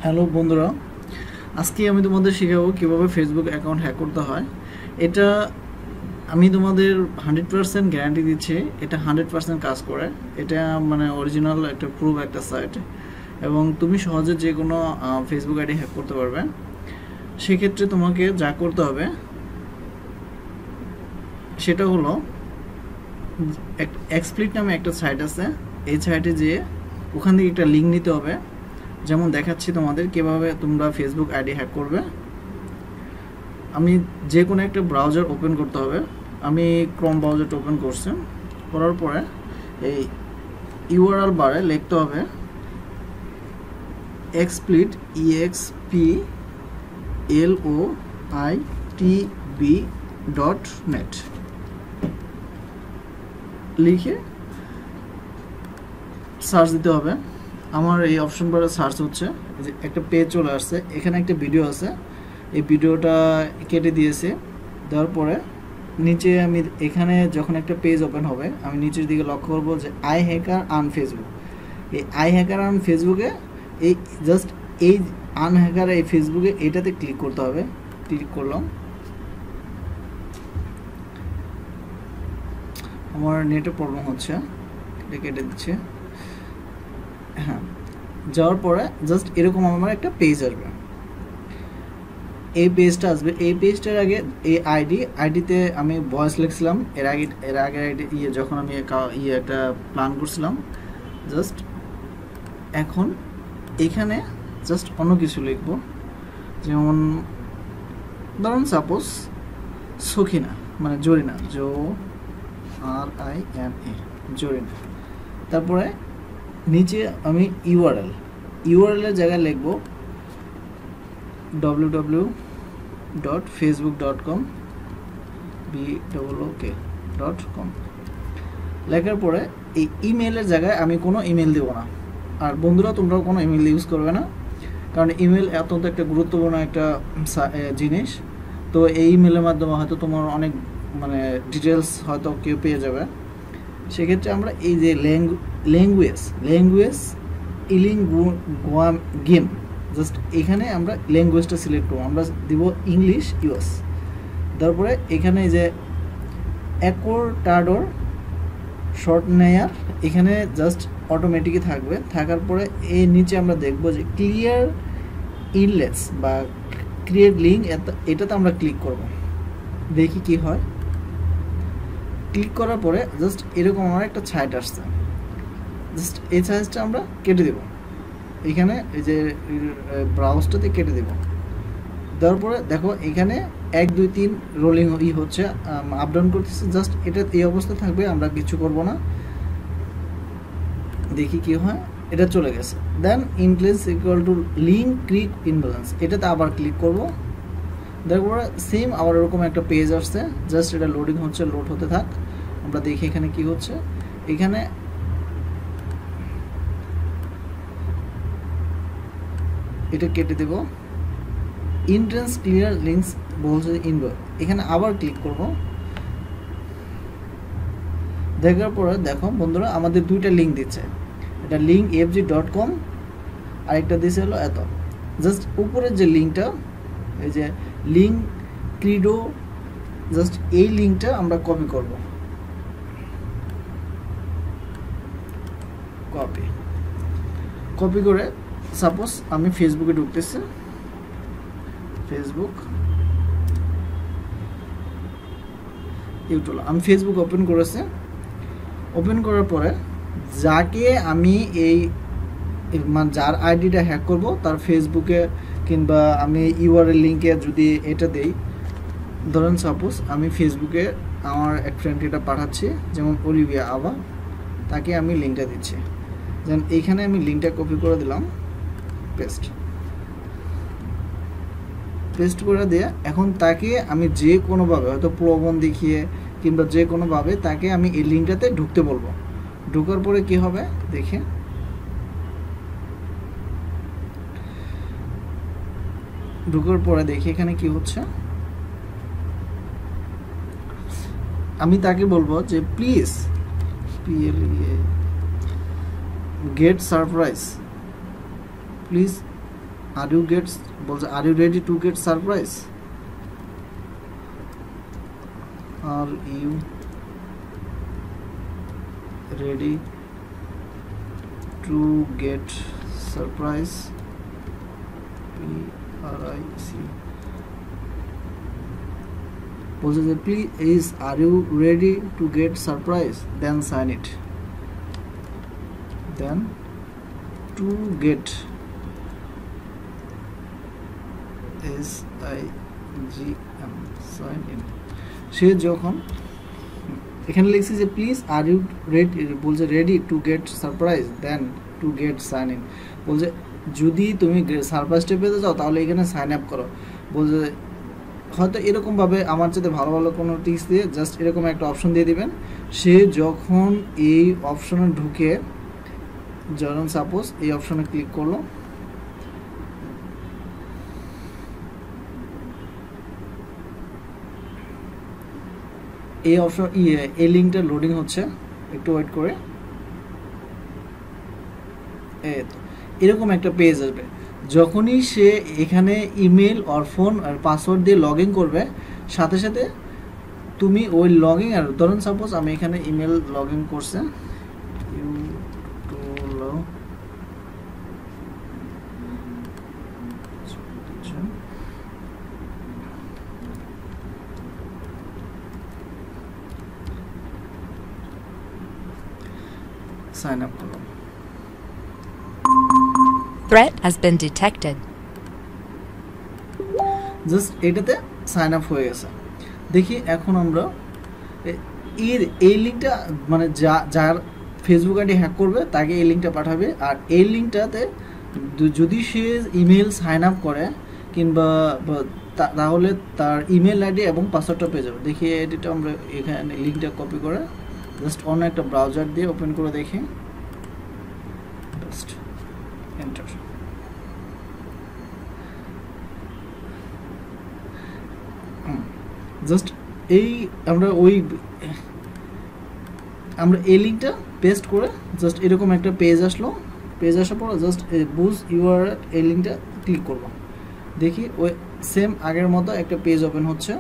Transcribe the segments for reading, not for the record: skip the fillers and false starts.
Hello বন্ধুরা, আজকে আমি তোমাদের শেখাবো কীভাবে ফেসবুক অ্যাকাউন্ট হ্যাক করতে হয়। এটা আমি তোমাদের 100% গ্যারান্টি দিচ্ছি, এটা 100% কাজ করে। এটা মানে অরিজিনাল একটা প্রুফ একটা সাইট, এবং তুমি সহজে যে কোনো ফেসবুক আইডি হ্যাক করতে পারবে। সেক্ষেত্রে তোমাকে যা করতে হবে সেটা হলো, এক্সপ্লিট নামে একটা সাইট আছে, এই সাইটে যেয়ে ওখান থেকে একটা লিঙ্ক নিতে হবে। যেমন দেখাচ্ছি তোমাদের কীভাবে তোমরা ফেসবুক আইডি হ্যাক করবে। আমি যে কোনো একটা ব্রাউজার ওপেন করতে হবে। আমি ক্রোম ব্রাউজারটা ওপেন করছি, করার পরে এই ইউআরএল বারে লিখতে হবে exploitb.net লিখে সার্চ দিতে হবে। আমার এই অপশন বারে সার্চ হচ্ছে, একটা পেজ চলে আসছে, এখানে একটা ভিডিও আছে, এই ভিডিওটা কেটে দিয়েছে। দেওয়ার পরে নিচে আমি এখানে যখন একটা পেজ ওপেন হবে, আমি নিচের দিকে লক্ষ্য করবো যে আই হ্যাকার আন ফেসবুক। এই আই হ্যাকার আন ফেসবুকে এই জাস্ট এই আন হ্যাকার এই ফেসবুকে এটাতে ক্লিক করতে হবে। ক্লিক করলাম, আমার নেটে প্রবলেম হচ্ছে, এটা কেটে দিচ্ছে। হ্যাঁ, যাওয়ার পরে জাস্ট এরকম আমার একটা পেজ আসবে। এই পেজটা আসবে, এই পেজটার আগে এই আইডিতে আমি ভয়েস লিখছিলাম এর আগে আইডি যখন আমি একটা প্ল্যান করছিলাম। জাস্ট এখন এখানে জাস্ট অন্য কিছু লিখব, যেমন ধরুন সাপোজ সখিনা, মানে জরিনা, RINA, জরিনা। তারপরে নিচে আমি ইউআরএল এর জায়গায় লিখব www.facebook.com লেখার পরে এই ইমেলের জায়গায় আমি কোনো ইমেল দেব না। আর বন্ধুরা, তোমরাও কোনো ইমেল ইউজ করবে না, কারণ ইমেল অত্যন্ত একটা গুরুত্বপূর্ণ একটা জিনিস। তো এই ইমেলের মাধ্যমে হয়তো তোমার অনেক মানে ডিটেলস হয়তো কেউ পেয়ে যাবে। সেক্ষেত্রে আমরা এই যে ল্যাঙ্গুয়েজ গেম, জাস্ট এখানে আমরা ল্যাঙ্গুয়েজটা সিলেক্ট করবো, আমরা দিব ইংলিশ ইউএস। তারপরে এখানে যে অ্যাকোর্টাডোর শর্ট নেয়ার, এখানে জাস্ট অটোমেটিকই থাকবে। থাকার পরে এই নিচে আমরা দেখব যে ক্লিয়ার ইনলেটস বা ক্রিয়েট লিঙ্ক, এটাতে আমরা ক্লিক করব, দেখি কি হয়। ক্লিক করার পরে জাস্ট এরকম আমার একটা সাইট আসছে, জাস্ট এই সাইজটা আমরা কেটে দেব। এখানে এই যে ব্রাউজটাতে কেটে দেব। দেওয়ার পরে দেখো এখানে 1 2 3 রোলিং হচ্ছে, আপ ডাউন করতেছে। জাস্ট এটা এই অবস্থা থাকবে, আমরা কিছু করব না, দেখি কি হয়। এটা চলে গেছে। Then in place equal to link click imbalance, এটাতে আবার ক্লিক করব। তারপরে সেম আবার এরকম একটা পেজ আসছে, জাস্ট এটা লোডিং হচ্ছে, লোড হতে থাক, আমরা দেখি এখানে কি হচ্ছে। এখানে এটা কেটে দেব, ইন্ট্রেন্স ক্লিয়ার লিঙ্কস বলছে ইনভার, এখানে আবার ক্লিক করব। দেখার পরে দেখো বন্ধুরা, আমাদের দুইটা লিঙ্ক দিচ্ছে, এটা লিঙ্ক fg.com আর একটা দিচ্ছে হলো এত। জাস্ট উপরের যে লিঙ্কটা, এই যে লিঙ্ক ক্রিডো, জাস্ট এই লিঙ্কটা আমরা কপি করব। কপি করে সাপোজ আমি ফেসবুকে ঢুকতেছি, ফেসবুক ইউটিউব, আমি ফেসবুক ওপেন করেছি। ওপেন করার পরে যাকে আমি এই মানে যার আইডিটা হ্যাক করব তার ফেসবুকে কিংবা আমি ইউআরএল লিঙ্কে যদি এটা দেই, ধরুন সাপোজ আমি ফেসবুকে আমার এক ফ্রেন্ডকে এটা পাঠাচ্ছি, যেমন অলিভিয়া আবা, তাকে আমি লিঙ্কটা দিচ্ছি। যেমন এইখানে আমি লিঙ্কটা কপি করে দিলাম, পেস্ট করে দিয়ে এখন তাকে আমি যে কোনোভাবে হয়তো প্রলোভন দেখিয়ে কিংবা যে কোনোভাবে তাকে আমি এই লিঙ্কটাতে ঢুকতে বলবো। ঢোকার পরে কি হবে দেখে, ঢোকার পরে দেখি এখানে কি হচ্ছে। আমি তাকে বলবো যে please get surprise, please are you get বলছে are you ready to get surprise, are you ready to get surprise, PRIC বলছে যে please are you ready to get surprise, then sign it, then to get SIGM sign in. সে যখন এখানে লিখছি যে please are you ready, বলছে ready to get surprise then to get sign in, বলছে যদি তুমি সারপ্রাইজটা পেতে চাও তাহলে এখানে সাইন আপ করো। বলছে হয়তো এরকমভাবে আমার সাথে ভালো ভালো কোনো টিপস দিয়ে জাস্ট এরকম একটা অপশন দিয়ে দিবেন। সে যখন এই অপশনে ঢুকে, যখন সাপোজ এই অপশনে ক্লিক করলো, এই অপশন এই লিঙ্কটা লোডিং হচ্ছে, একটু ওয়েট করে। এরকম একটা পেজ আসবে, যখনই সে এখানে ইমেল আর ফোন আর পাসওয়ার্ড দিয়ে লগ ইন করবে, সাথে সাথে তুমি ওই লগ ইন, আর ধরুন সাপোজ আমি এখানে ইমেল লগ ইন করছে, সাইন আপ করো। Threat has been detected. Just এটাতে সাইন আপ হয়ে গেছে। দেখি এখন আমরা এই লিঙ্কটা মানে যার ফেসবুক আইডি হ্যাক করবে তাকে এই লিঙ্কটা পাঠাবে, আর এই লিঙ্কটাতে যদি সে ইমেল সাইন আপ করে কিংবা তাহলে তার ইমেল আইডি এবং পাসওয়ার্ডটা পেয়ে যাবে। দেখি এটা আমরা এখানে লিঙ্কটা কপি করে জাস্ট অন্য একটা ব্রাউজার দিয়ে ওপেন করে দেখি, জাস্ট এন্টার। জাস্ট এই আমরা এই লিঙ্কটা পেস্ট করে জাস্ট এরকম একটা পেজ আসলো, পেজ আসার পর জাস্ট বুজ ইউআর এই লিঙ্কটা ক্লিক করব। দেখি ওই সেম আগের মতো একটা পেজ ওপেন হচ্ছে।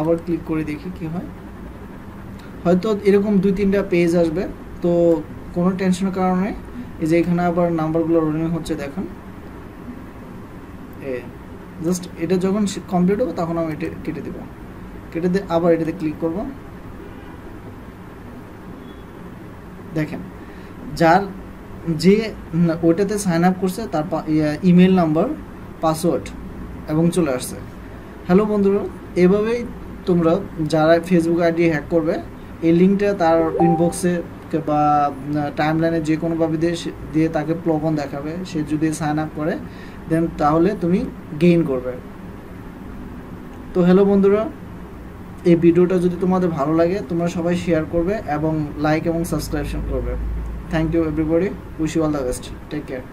আবার ক্লিক করে দেখি কি হয়। হয়তো এরকম 2-3টা পেজ আসবে, তো কোনো টেনশনের কারণে এই যে এখানে আবার নাম্বারগুলো রানিং হচ্ছে দেখুন। জাস্ট এটা যখন কমপ্লিট হবে তখন আমি এটা কেটে দেব, কেটে দিয়ে আবার এটাতে ক্লিক করব। দেখেন যে ওটাতে সাইন আপ করছে তার ইমেল নাম্বার, পাসওয়ার্ড এবং চলে আসছে। হ্যালো বন্ধুরা, এভাবেই তোমরা যারা ফেসবুক আইডি হ্যাক করবে এই লিঙ্কটা তার ইনবক্সে বা টাইমলাইনে যে কোনোভাবে দিয়ে তাকে প্রলোভন দেখাবে। সে যদি সাইন আপ করে দেন তাহলে তুমি গেইন করবে। তো হ্যালো বন্ধুরা, এই ভিডিওটা যদি তোমাদের ভালো লাগে তোমরা সবাই শেয়ার করবে এবং লাইক এবং সাবস্ক্রিপশন করবে। Thank you everybody, wish you all the best, take care.